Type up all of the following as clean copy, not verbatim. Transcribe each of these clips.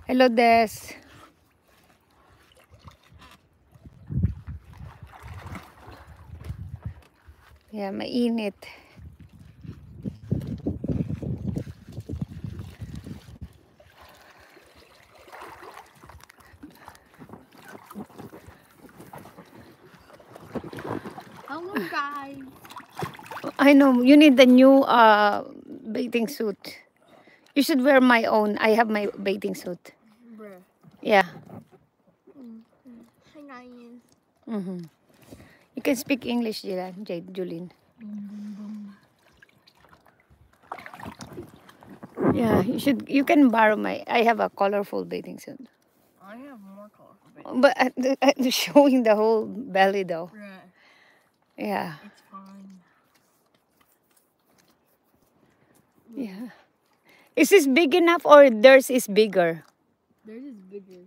Hello, Des. Yeah, mainit. Hello, guys. I know, you need the new bathing suit. You should wear my own. I have my bathing suit. Bruh. Yeah. Hi, guys. Mm-hmm. You can speak English, Julin. Yeah, you can borrow my, I have a colorful bathing suit. I have more colorful bathing. But showing the whole belly though. Bruh. Yeah. It's fine. Yeah. Is this big enough or theirs is bigger? Theirs is bigger.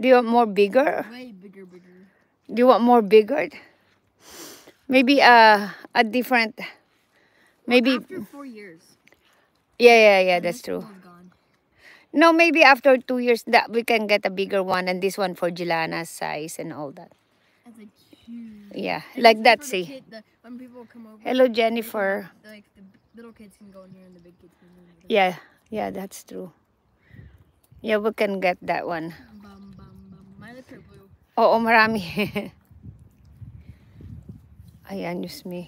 Do you want more bigger? Way bigger. Do you want more bigger? Maybe a different, maybe. After 4 years. Yeah, that's true. This one's gone. No, maybe after 2 years that we can get a bigger one, and this one for Jelana's size and all that. That's like huge. Yeah, And like it's that, for the see. kid, the, when people come over. Hello, they can Jennifer. like the little kids can go in here and the big kids can go in here. Yeah, that's true. Yeah, we can get that one. Bum. My lips are blue. Oo, marami. Ayan, use me.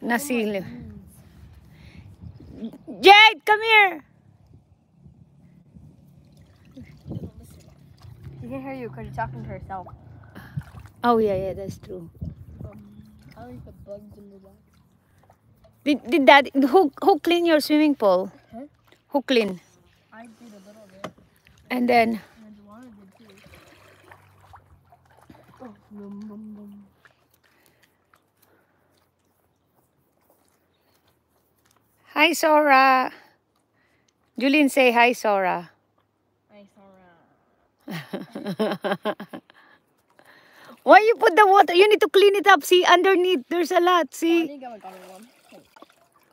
Nasilip. Jade, come here! She can hear you because you're talking to herself. Oh, yeah, that's true. I like the bugs in the back. Did that, who clean your swimming pool? Huh? Who clean? I did a little bit. And then, And Joanna did too. Oh, bum. hi, Sora. Julene, say hi, Sora. I saw Why you put the water? You need to clean it up. See, underneath, there's a lot. I See, think I got one.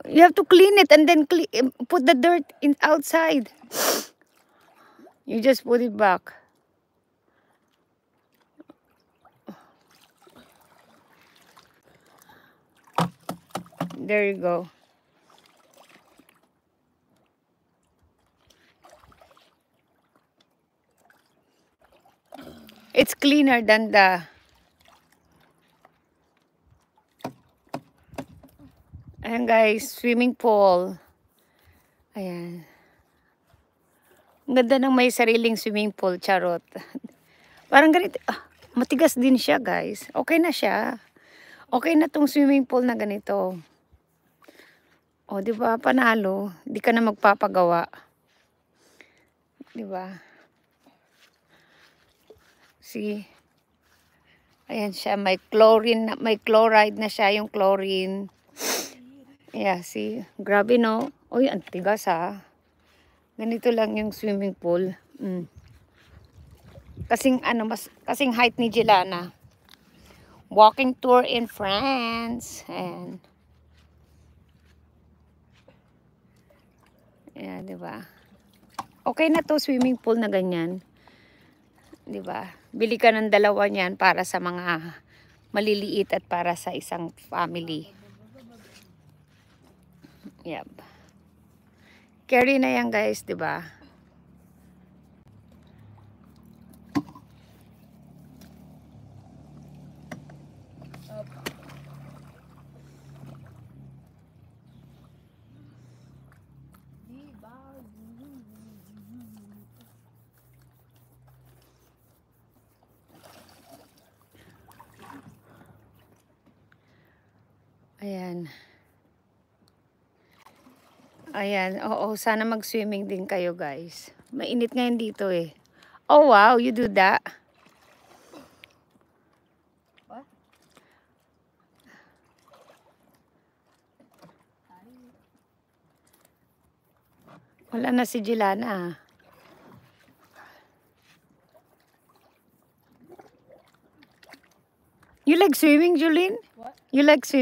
you have to clean it and then put the dirt in outside. You just put it back. There you go. It's cleaner than the... Ayan guys, swimming pool. Ayan. Ang ganda ng may sariling swimming pool, charot. Parang ganito. Matigas din siya guys. Okay na siya. Okay na tong swimming pool na ganito. O, di ba? Panalo. Di ka na magpapagawa. Di ba? See? Ayan siya. May chlorine, may chloride na siya, yung chlorine. Yeah, see? Grabe, no? Uy, ang tigas, ha? Ganito lang yung swimming pool. Kasing, kasing height ni Jelana. Walking tour in France. And, yeah, di ba? Okay na to swimming pool na ganyan. Di ba? Bili ka ng dalawa niyan para sa mga maliliit at para sa isang family. Yep. Carry na yan guys, di ba? Ayan. Ayan. Oo, sana mag-swimming din kayo guys. Mainit ngayon dito eh. Oh wow, you do that? What? Wala na si Jelana. You like swimming, Julene? What? You like swimming?